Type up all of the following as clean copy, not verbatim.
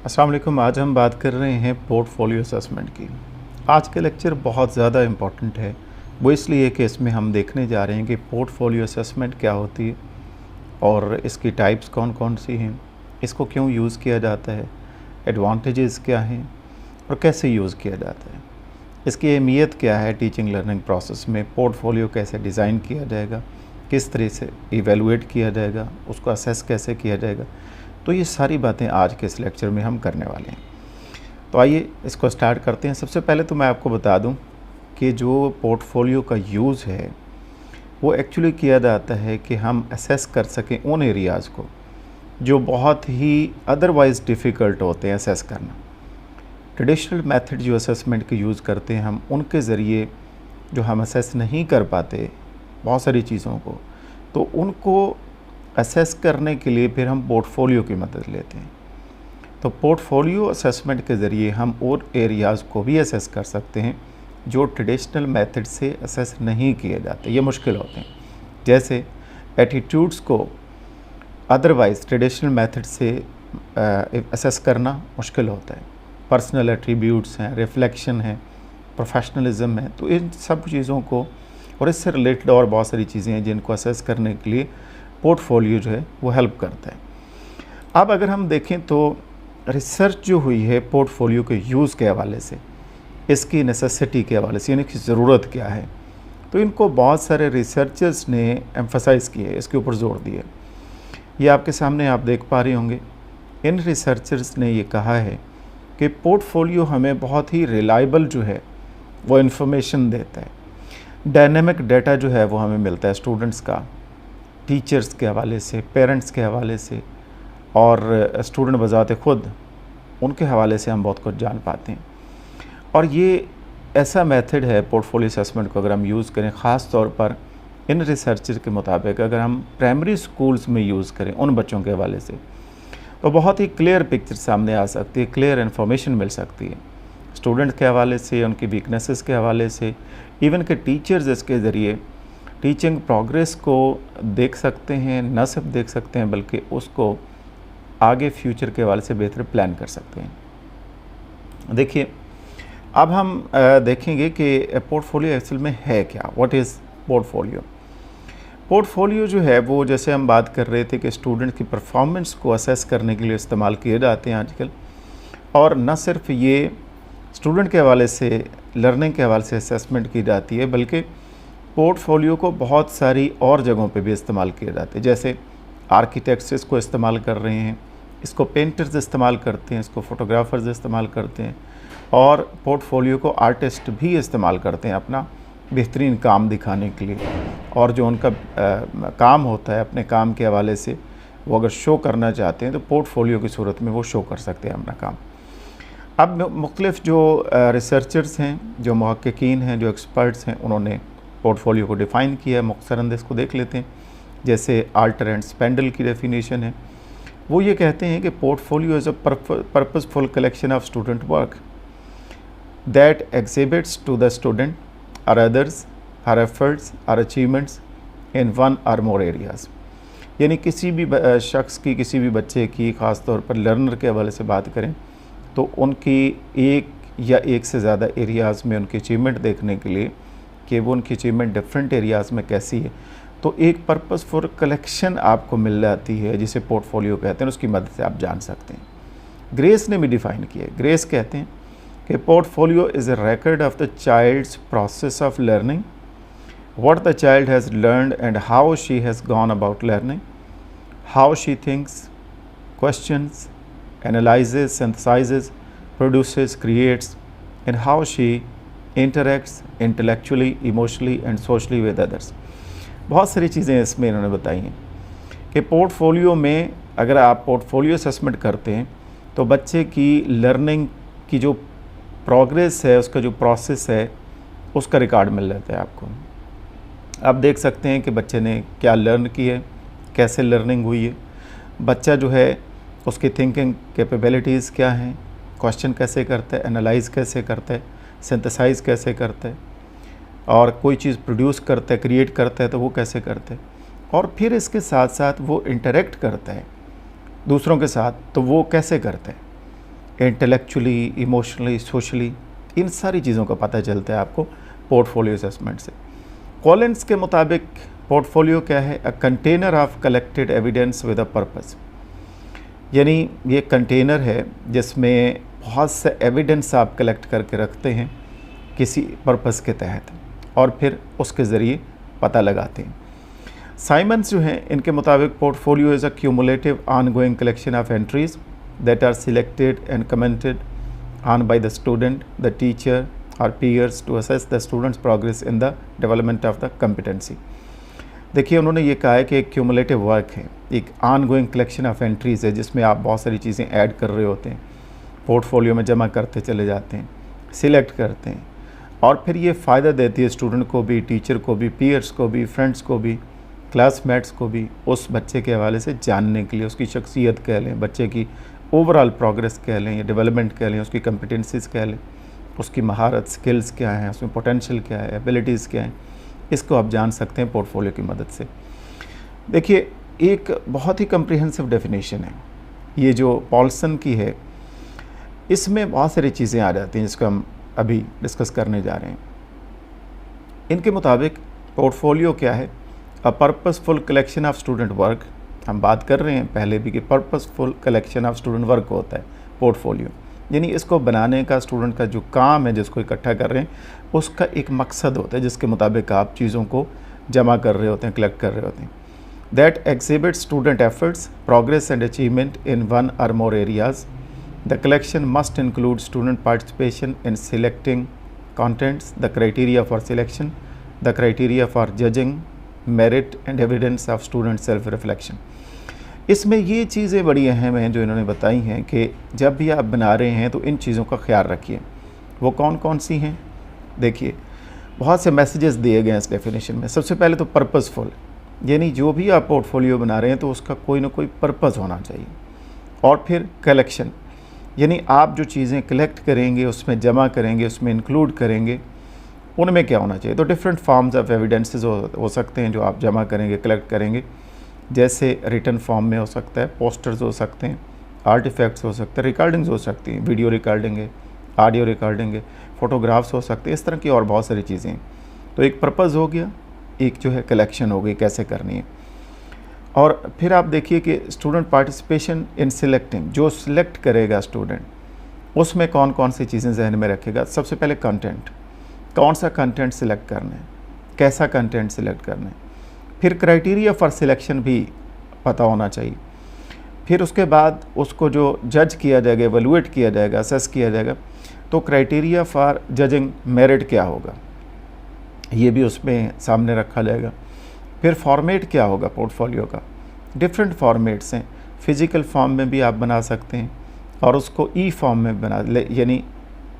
अस्सलाम वालेकुम। आज हम बात कर रहे हैं पोर्टफोलियो असेसमेंट की। आज का लेक्चर बहुत ज़्यादा इम्पॉर्टेंट है। वो इसलिए कि इसमें हम देखने जा रहे हैं कि पोर्टफोलियो असेसमेंट क्या होती है और इसकी टाइप्स कौन कौन सी हैं, इसको क्यों यूज़ किया जाता है, एडवांटेजेस क्या हैं और कैसे यूज़ किया जाता है, इसकी अहमियत क्या है टीचिंग लर्निंग प्रोसेस में, पोर्टफोलियो कैसे डिज़ाइन किया जाएगा, किस तरह से इवेलुएट किया जाएगा, उसको असेस कैसे किया जाएगा। तो ये सारी बातें आज के इस लेक्चर में हम करने वाले हैं। तो आइए इसको स्टार्ट करते हैं। सबसे पहले तो मैं आपको बता दूं कि जो पोर्टफोलियो का यूज़ है वो एक्चुअली किया जाता है कि हम असेस कर सकें उन एरियाज़ को जो बहुत ही अदरवाइज़ डिफ़िकल्ट होते हैं असेस करना। ट्रेडिशनल मेथड जो असेसमेंट के यूज़ करते हैं हम, उनके ज़रिए जो हम असेस नहीं कर पाते बहुत सारी चीज़ों को, तो उनको असेस करने के लिए फिर हम पोर्टफोलियो की मदद लेते हैं। तो पोर्टफोलियो असेसमेंट के ज़रिए हम और एरियाज़ को भी असेस कर सकते हैं जो ट्रेडिशनल मेथड से असेस नहीं किए जाते, ये मुश्किल होते हैं। जैसे एटीट्यूड्स को अदरवाइज़ ट्रेडिशनल मेथड से असेस करना मुश्किल होता है। पर्सनल एट्रीब्यूट्स हैं, रिफ्लेक्शन है, प्रोफेशनलिज्म है, तो इन सब चीज़ों को और इससे रिलेटेड और बहुत सारी चीज़ें हैं जिनको असेस करने के लिए पोर्टफोलियो जो है वो हेल्प करता है। अब अगर हम देखें तो रिसर्च जो हुई है पोर्टफोलियो के यूज़ के हवाले से, इसकी नेसेसिटी के हवाले से, यानी कि ज़रूरत क्या है, तो इनको बहुत सारे रिसर्चर्स ने एम्फसाइज़ किए, इसके ऊपर जोर दिए। ये आपके सामने आप देख पा रहे होंगे। इन रिसर्चर्स ने ये कहा है कि पोर्टफोलियो हमें बहुत ही रिलायबल जो है वो इन्फॉर्मेशन देता है। डायनेमिक डाटा जो है वो हमें मिलता है स्टूडेंट्स का, टीचर्स के हवाले से, पेरेंट्स के हवाले से और स्टूडेंट बजाते ख़ुद उनके हवाले से हम बहुत कुछ जान पाते हैं। और ये ऐसा मेथड है पोर्टफोलियो असेसमेंट को अगर हम यूज़ करें, ख़ास तौर पर इन रिसर्चर के मुताबिक अगर हम प्राइमरी स्कूल्स में यूज़ करें उन बच्चों के हवाले से, तो बहुत ही क्लियर पिक्चर सामने आ सकती है, क्लियर इन्फॉर्मेशन मिल सकती है स्टूडेंट के हवाले से, उनकी वीकनेसेस के हवाले से। इवन के टीचर्स इसके ज़रिए टीचिंग प्रोग्रेस को देख सकते हैं, न सिर्फ देख सकते हैं बल्कि उसको आगे फ्यूचर के हवाले से बेहतर प्लान कर सकते हैं। देखिए, अब हम देखेंगे कि पोर्टफोलियो एक्चुअल में है क्या, व्हाट इज़ पोर्टफोलियो। पोर्टफोलियो जो है वो, जैसे हम बात कर रहे थे कि स्टूडेंट की परफॉर्मेंस को असेस करने के लिए इस्तेमाल किए जाते हैं आजकल, और न सिर्फ ये स्टूडेंट के हवाले से, लर्निंग के हवाले से असेसमेंट की जाती है, बल्कि पोर्टफोलियो को बहुत सारी और जगहों पे भी इस्तेमाल किए जाते हैं। जैसे आर्किटेक्ट्स इसको इस्तेमाल कर रहे हैं, इसको पेंटर्स इस्तेमाल करते हैं, इसको फोटोग्राफर्स इस्तेमाल करते हैं, और पोर्टफोलियो को आर्टिस्ट भी इस्तेमाल करते हैं अपना बेहतरीन काम दिखाने के लिए। और जो उनका काम होता है, अपने काम के हवाले से वो अगर शो करना चाहते हैं तो पोर्टफोलियो की सूरत में वो शो कर सकते हैं अपना काम। अब मुख्तलिफ़ जो रिसर्चर्स हैं, जो मुहक्किकीन हैं, जो एक्सपर्ट्स हैं, उन्होंने पोर्टफोलियो को डिफ़ाइन किया है। मुख्तसरन इसको देख लेते हैं। जैसे आल्टर एंड स्पेंडल की डेफिनेशन है, वो ये कहते हैं कि portfolio is a purposeful collection of student work that exhibits to the student और अदर्स हर एफर्ट्स और अचीवमेंट्स इन वन और मोर एरियाज़। यानी किसी भी शख्स की, किसी भी बच्चे की, ख़ास तौर पर लर्नर के हवाले से बात करें तो उनकी एक या एक से ज़्यादा एरियाज़ में उनकी अचीवमेंट देखने के लिए कि वो उनकी अचीवमेंट डिफरेंट एरियाज़ में कैसी है, तो एक पर्पसफुल कलेक्शन आपको मिल जाती है जिसे पोर्टफोलियो कहते हैं। उसकी मदद से आप जान सकते हैं। ग्रेस ने भी डिफ़ाइन किया है। ग्रेस कहते हैं कि portfolio is a record of the child's process of learning, what the child has learned and how she has gone about learning, how she thinks, questions, analyzes, synthesizes, produces, creates, and how she interacts intellectually, emotionally and socially with others। बहुत सारी चीज़ें इसमें इन्होंने बताई हैं कि portfolio में अगर आप पोर्टफोलियो असेसमेंट करते हैं तो बच्चे की लर्निंग की जो प्रोग्रेस है, उसका जो प्रोसेस है, उसका रिकॉर्ड मिल जाता है आपको। आप देख सकते हैं कि बच्चे ने क्या लर्न किया है, कैसे लर्निंग हुई है, बच्चा जो है उसकी थिंकिंग कैपेबिलिटीज़ क्या हैं, क्वेश्चन कैसे करता है, एनालाइज कैसे करता है, सिंथेसाइज कैसे करता है, और कोई चीज़ प्रोड्यूस करता है, क्रिएट करता है तो वो कैसे करता है, और फिर इसके साथ साथ वो इंटरेक्ट करता है दूसरों के साथ तो वो कैसे करता है। इंटेलेक्चुअली, इमोशनली, सोशली, इन सारी चीज़ों का पता चलता है आपको पोर्टफोलियो असेसमेंट से। कॉलिन्स के मुताबिक पोर्टफोलियो क्या है? A container of collected evidence with a purpose, यानी ये कंटेनर है जिसमें बहुत से एविडेंस आप कलेक्ट करके रखते हैं किसी पर्पस के तहत और फिर उसके ज़रिए पता लगाते हैं। साइमंस जो हैं इनके मुताबिक portfolio is a cumulative ongoing collection of entries that are selected and commented on by the student, the teacher और peers to assess the students progress in the development of the competency. देखिए उन्होंने ये कहा है कि एक cumulative work है, एक ऑनगोइंग कलेक्शन ऑफ एंट्रीज़ है जिसमें आप बहुत सारी चीज़ें ऐड कर रहे होते हैं, पोर्टफोलियो में जमा करते चले जाते हैं, सिलेक्ट करते हैं और फिर ये फ़ायदा देती है स्टूडेंट को भी, टीचर को भी, पीयर्स को भी, फ्रेंड्स को भी, क्लासमेट्स को भी, उस बच्चे के हवाले से जानने के लिए, उसकी शख्सियत कह लें, बच्चे की ओवरऑल प्रोग्रेस कह लें या डेवलपमेंट कह लें, उसकी कम्पिटेंसीज़ कह लें, उसकी महारत, स्किल्स क्या हैं, उसमें पोटेंशियल क्या है, एबिलिटीज़ क्या हैं, इसको आप जान सकते हैं पोर्टफोलियो की मदद से। देखिए एक बहुत ही कम्प्रिहेंसिव डेफिनेशन है ये जो पॉल्सन की है, इसमें बहुत सारी चीज़ें आ जाती हैं जिसको हम अभी डिस्कस करने जा रहे हैं। इनके मुताबिक पोर्टफोलियो क्या है? A purposeful collection of student work. हम बात कर रहे हैं पहले भी कि purposeful collection of student work होता है पोर्टफोलियो, यानी इसको बनाने का स्टूडेंट का जो काम है जिसको इकट्ठा कर रहे हैं उसका एक मकसद होता है जिसके मुताबिक आप चीज़ों को जमा कर रहे होते हैं, कलेक्ट कर रहे होते हैं। That exhibit student efforts, progress and achievement in one और more areas. The collection must include student participation in selecting contents, the criteria for selection, the criteria for judging, merit and evidence of student self reflection। इसमें ये चीज़ें बड़ी अहम हैं जो इन्होंने बताई हैं कि जब भी आप बना रहे हैं तो इन चीज़ों का ख्याल रखिए। वो कौन कौन सी हैं? देखिए बहुत से मैसेजेस दिए गए हैं इस डेफिनेशन में। सबसे पहले तो पर्पसफुल, यानी जो भी आप पोर्टफोलियो बना रहे हैं तो उसका कोई ना कोई पर्पस होना चाहिए। और फिर कलेक्शन, यानी आप जो चीज़ें कलेक्ट करेंगे, उसमें जमा करेंगे, उसमें इंक्लूड करेंगे, उनमें क्या होना चाहिए? तो डिफरेंट फॉर्म्स ऑफ एविडेंसेस हो सकते हैं जो आप जमा करेंगे, कलेक्ट करेंगे, जैसे रिटन फॉर्म में हो सकता है, पोस्टर्स हो सकते हैं, आर्टिफैक्ट्स हो सकते हैं, रिकॉर्डिंग्स हो सकती हैं, वीडियो रिकॉर्डिंग है, ऑडियो रिकॉर्डिंग है, फ़ोटोग्राफ्स हो सकते हैं, इस तरह की और बहुत सारी चीज़ें हैं। तो एक पर्पज़ हो गया, एक जो है कलेक्शन हो गई, कैसे करनी है। और फिर आप देखिए कि स्टूडेंट पार्टिसिपेशन इन सिलेक्टिंग, जो सिलेक्ट करेगा स्टूडेंट उसमें कौन कौन सी चीज़ें जहन में रखेगा। सबसे पहले कंटेंट, कौन सा कंटेंट सिलेक्ट करना है, कैसा कंटेंट सिलेक्ट करना है। फिर क्राइटेरिया फॉर सिलेक्शन भी पता होना चाहिए। फिर उसके बाद उसको जो जज किया जाएगा, एवेलुएट किया जाएगा, असेस किया जाएगा, तो क्राइटेरिया फॉर जजिंग मेरिट क्या होगा ये भी उसमें सामने रखा जाएगा। फिर फॉर्मेट क्या होगा पोर्टफोलियो का, डिफरेंट फॉर्मेट्स हैं, फिज़िकल फॉर्म में भी आप बना सकते हैं और उसको ई फॉर्म में यानी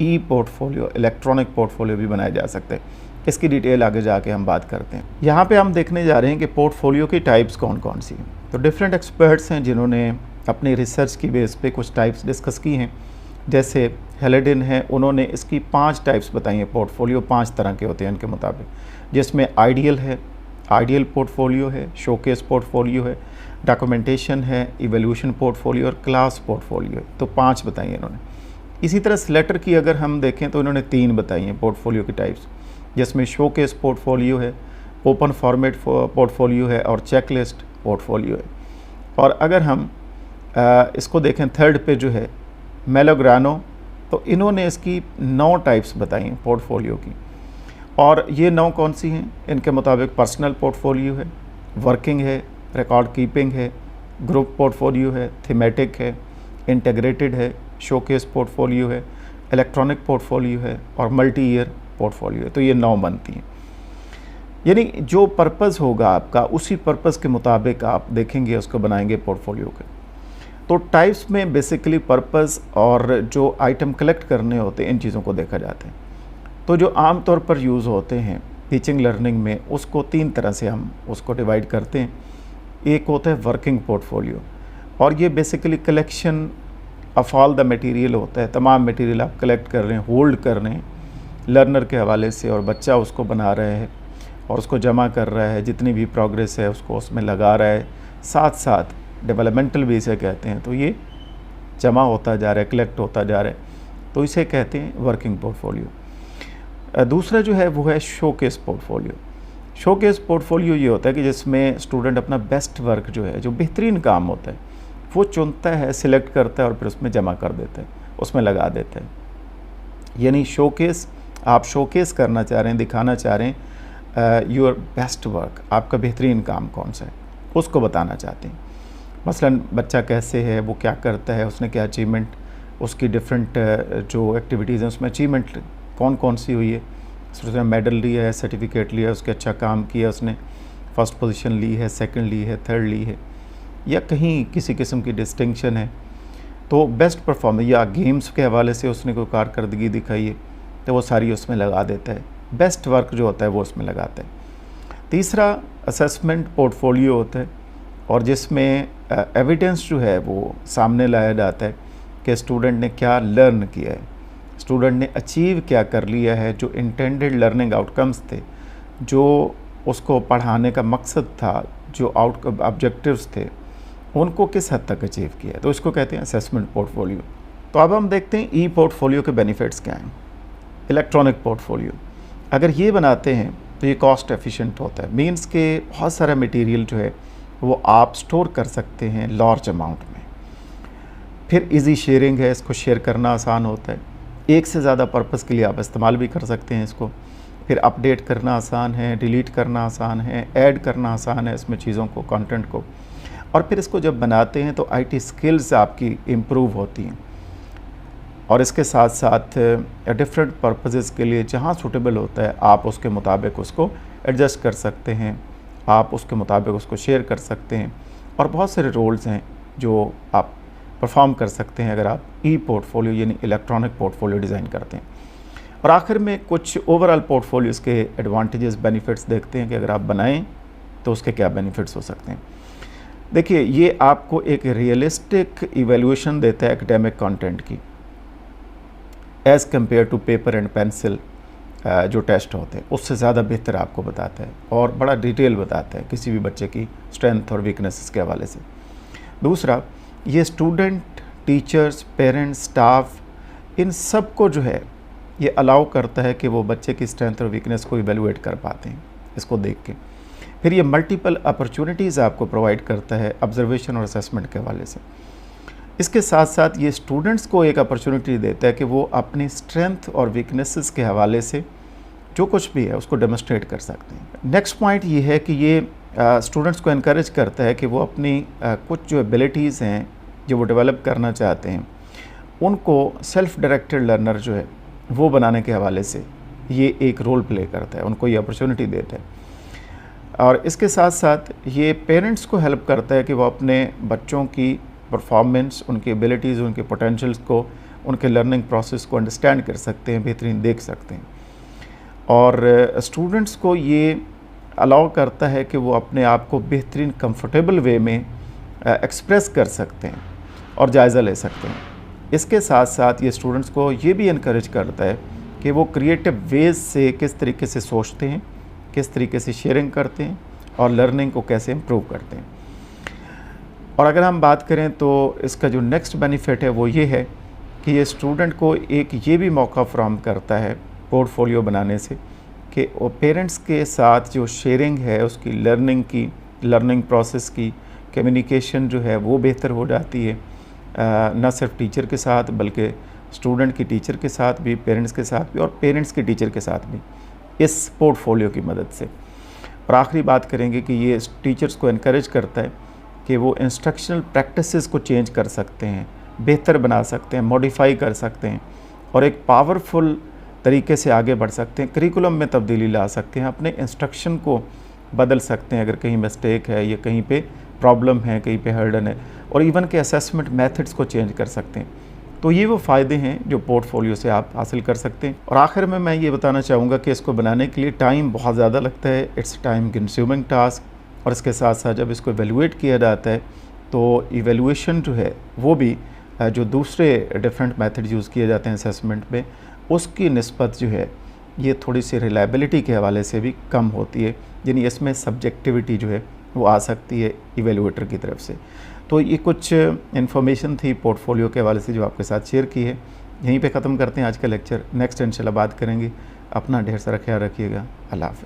ई पोर्टफोलियो, इलेक्ट्रॉनिक पोर्टफोलियो भी बनाए जा सकते हैं। इसकी डिटेल आगे जाके हम बात करते हैं। यहाँ पे हम देखने जा रहे हैं कि पोर्टफोलियो की टाइप्स कौन कौन सी हैं। तो डिफरेंट एक्सपर्ट्स हैं जिन्होंने अपनी रिसर्च की बेस पे कुछ टाइप्स डिस्कस की हैं। जैसे हेलेडिन है, उन्होंने इसकी 5 टाइप्स बताई हैं। पोर्टफोलियो 5 तरह के होते हैं उनके मुताबिक, जिसमें आइडियल है, आइडियल पोर्टफोलियो है, शोकेस पोर्टफोलियो है, डॉक्यूमेंटेशन है, इवोल्यूशन पोर्टफोलियो और क्लास पोर्टफोलियो है। तो 5 बताई हैं इन्होंने। इसी तरह स्लेटर की अगर हम देखें तो इन्होंने 3 बताई हैं पोर्टफोलियो की टाइप्स, जिसमें शोकेस पोर्टफोलियो है, ओपन फॉर्मेट पोर्टफोलियो है और चेकलिस्ट पोर्टफोलियो है। और अगर हम इसको देखें थर्ड पे जो है मेलोग्रानो, तो इन्होंने इसकी 9 टाइप्स बताई हैं पोर्टफोलियो की। और ये 9 कौन सी हैं? इनके मुताबिक पर्सनल पोर्टफोलियो है, वर्किंग है, रिकॉर्ड कीपिंग है, ग्रुप पोर्टफोलियो है, थीमेटिक है, इंटीग्रेटेड है, शोकेस पोर्टफोलियो है, इलेक्ट्रॉनिक पोर्टफोलियो है और मल्टी ईयर पोर्टफोलियो है। तो ये 9 बनती हैं। यानी जो पर्पज़ होगा आपका, उसी पर्पज़ के मुताबिक आप देखेंगे, उसको बनाएंगे पोर्टफोलियो के। तो टाइप्स में बेसिकली पर्पज़ और जो आइटम कलेक्ट करने होते हैं, इन चीज़ों को देखा जाता है। तो जो आम तौर पर यूज़ होते हैं टीचिंग लर्निंग में, उसको 3 तरह से हम उसको डिवाइड करते हैं। एक होता है वर्किंग पोर्टफोलियो, और ये basically collection of all the material होता है। तमाम मटेरियल आप कलेक्ट कर रहे हैं, होल्ड कर रहे हैं लर्नर के हवाले से, और बच्चा उसको बना रहा है और उसको जमा कर रहा है, जितनी भी प्रोग्रेस है उसको उसमें लगा रहा है, साथ साथ डेवलपमेंटल भी इसे कहते हैं। तो ये जमा होता जा रहा है, कलेक्ट होता जा रहा है, तो इसे कहते हैं वर्किंग पोर्टफोलियो। दूसरा जो है वो है शोकेस पोर्टफोलियो। शोकेस पोर्टफोलियो ये होता है कि जिसमें स्टूडेंट अपना बेस्ट वर्क जो है, जो बेहतरीन काम होता है, वो चुनता है, सिलेक्ट करता है और फिर उसमें जमा कर देता है, उसमें लगा देता है। यानी शोकेस, आप शोकेस करना चाह रहे हैं, दिखाना चाह रहे हैं योर बेस्ट वर्क, आपका बेहतरीन काम कौन सा है, उसको बताना चाहते हैं। मसलन बच्चा कैसे है, वो क्या करता है, उसने क्या अचीवमेंट, उसकी डिफरेंट जो एक्टिविटीज़ हैं उसमें अचीवमेंट कौन कौन सी हुई है, उसने मेडल लिया है, सर्टिफिकेट लिया है, उसके अच्छा काम किया, उसने फर्स्ट पोजीशन ली है, सेकंड ली है, थर्ड ली है, या कहीं किसी किस्म की डिस्टिंक्शन है, तो बेस्ट परफॉर्मेंस, या गेम्स के हवाले से उसने कोई कारकर्दगी दिखाई है तो वो सारी उसमें लगा देता है। बेस्ट वर्क जो होता है वो उसमें लगाता है। तीसरा असेसमेंट पोर्टफोलियो होता है, और जिसमें एविडेंस जो है वो सामने लाया जाता है कि स्टूडेंट ने क्या लर्न किया है, स्टूडेंट ने अचीव क्या कर लिया है, जो इंटेंडेड लर्निंग आउटकम्स थे, जो उसको पढ़ाने का मकसद था, जो ऑब्जेक्टिव्स थे, उनको किस हद तक अचीव किया है, तो इसको कहते हैं असेसमेंट पोर्टफोलियो। तो अब हम देखते हैं ई पोर्टफोलियो के बेनिफिट्स क्या हैं। इलेक्ट्रॉनिक पोर्टफोलियो अगर ये बनाते हैं तो ये कॉस्ट एफिशिएंट होता है, मींस के बहुत सारा मटेरियल जो है वो आप स्टोर कर सकते हैं लार्ज अमाउंट में। फिर इजी शेयरिंग है, इसको शेयर करना आसान होता है, एक से ज़्यादा पर्पस के लिए आप इस्तेमाल भी कर सकते हैं इसको। फिर अपडेट करना आसान है, डिलीट करना आसान है, ऐड करना आसान है इसमें चीज़ों को, कंटेंट को। और फिर इसको जब बनाते हैं तो आईटी स्किल्स आपकी इम्प्रूव होती हैं, और इसके साथ साथ डिफरेंट पर्पसेस के लिए जहाँ सूटेबल होता है आप उसके मुताबिक उसको एडजस्ट कर सकते हैं, आप उसके मुताबिक उसको शेयर कर सकते हैं, और बहुत सारे रोल्स हैं जो आप परफॉर्म कर सकते हैं अगर आप ई पोर्टफोलियो यानी इलेक्ट्रॉनिक पोर्टफोलियो डिज़ाइन करते हैं। और आखिर में कुछ ओवरऑल पोर्टफोलियोज़ के एडवांटेजेस, बेनिफिट्स देखते हैं कि अगर आप बनाएं तो उसके क्या बेनिफिट्स हो सकते हैं। देखिए, ये आपको एक रियलिस्टिक इवैल्यूएशन देता है एकेडमिक कंटेंट की, as compared to paper and pencil जो टेस्ट होते हैं, उससे ज़्यादा बेहतर आपको बताता है और बड़ा डिटेल बताता है किसी भी बच्चे की स्ट्रेंथ और वीकनेसेस के हवाले से। दूसरा, ये स्टूडेंट, टीचर्स, पेरेंट्स, स्टाफ, इन सब को जो है ये अलाउ करता है कि वो बच्चे की स्ट्रेंथ और वीकनेस को इवेलुएट कर पाते हैं इसको देख के। फिर ये मल्टीपल अपॉर्चुनिटीज़ आपको प्रोवाइड करता है ऑब्जर्वेशन और असेसमेंट के हवाले से। इसके साथ साथ ये स्टूडेंट्स को एक अपॉर्चुनिटी देता है कि वो अपनी स्ट्रेंथ और वीकनेसेस के हवाले से जो कुछ भी है उसको डेमोस्ट्रेट कर सकते हैं। नेक्स्ट पॉइंट ये है कि ये स्टूडेंट्स को इनकरेज करता है कि वो अपनी कुछ जो एबिलिटीज़ हैं जो वो डेवलप करना चाहते हैं, उनको सेल्फ डायरेक्टेड लर्नर जो है वो बनाने के हवाले से ये एक रोल प्ले करता है, उनको ये अपॉर्चुनिटी देता है। और इसके साथ साथ ये पेरेंट्स को हेल्प करता है कि वो अपने बच्चों की परफॉर्मेंस, उनकी एबिलिटीज़, उनके पोटेंशियल्स को, उनके लर्निंग प्रोसेस को अंडरस्टैंड कर सकते हैं, बेहतरीन देख सकते हैं। और स्टूडेंट्स को ये अलाउ करता है कि वो अपने आप को बेहतरीन कंफर्टेबल वे में एक्सप्रेस कर सकते हैं और जायज़ा ले सकते हैं। इसके साथ साथ ये स्टूडेंट्स को ये भी इनकरेज करता है कि वो क्रिएटिव वेज से किस तरीके से सोचते हैं, किस तरीके से शेयरिंग करते हैं और लर्निंग को कैसे इम्प्रूव करते हैं। और अगर हम बात करें तो इसका जो नेक्स्ट बेनिफिट है वो ये है कि ये स्टूडेंट को एक ये भी मौका फ्राहम करता है पोर्टफोलियो बनाने से कि वो पेरेंट्स के साथ जो शेयरिंग है उसकी, लर्निंग की, लर्निंग प्रोसेस की कम्युनिकेशन जो है वो बेहतर हो जाती है, न सिर्फ टीचर के साथ बल्कि स्टूडेंट की टीचर के साथ भी, पेरेंट्स के साथ भी और पेरेंट्स के टीचर के साथ भी, इस पोर्टफोलियो की मदद से। और आखिरी बात करेंगे कि ये टीचर्स को इनकरेज करता है कि वो इंस्ट्रक्शनल प्रैक्टिसेस को चेंज कर सकते हैं, बेहतर बना सकते हैं, मॉडिफाई कर सकते हैं और एक पावरफुल तरीके से आगे बढ़ सकते हैं, करिकुलम में तब्दीली ला सकते हैं, अपने इंस्ट्रक्शन को बदल सकते हैं अगर कहीं मिस्टेक है या कहीं पे प्रॉब्लम है, कहीं पे हर्डन है, और इवन के असेसमेंट मेथड्स को चेंज कर सकते हैं। तो ये वो फ़ायदे हैं जो पोर्टफोलियो से आप हासिल कर सकते हैं। और आखिर में मैं ये बताना चाहूँगा कि इसको बनाने के लिए टाइम बहुत ज़्यादा लगता है, इट्स टाइम कंज्यूमिंग टास्क। और इसके साथ साथ जब इसको एवेलुएट किया जाता है तो इवेलुएशन जो है वो भी जो दूसरे डिफरेंट मेथड यूज़ किए जाते हैं असेसमेंट में, उसकी निस्बत जो है ये थोड़ी सी रिलायबिलिटी के हवाले से भी कम होती है, यानी इसमें सब्जेक्टिविटी जो है वो आ सकती है इवेलुएटर की तरफ से। तो ये कुछ इन्फॉर्मेशन थी पोर्टफोलियो के हवाले से जो आपके साथ शेयर की है। यहीं पे ख़त्म करते हैं आज का लेक्चर। नेक्स्ट इंशाल्लाह बात करेंगे। अपना ढेर सारा ख्याल रखिएगा। अल्लाह हाफ़िज़।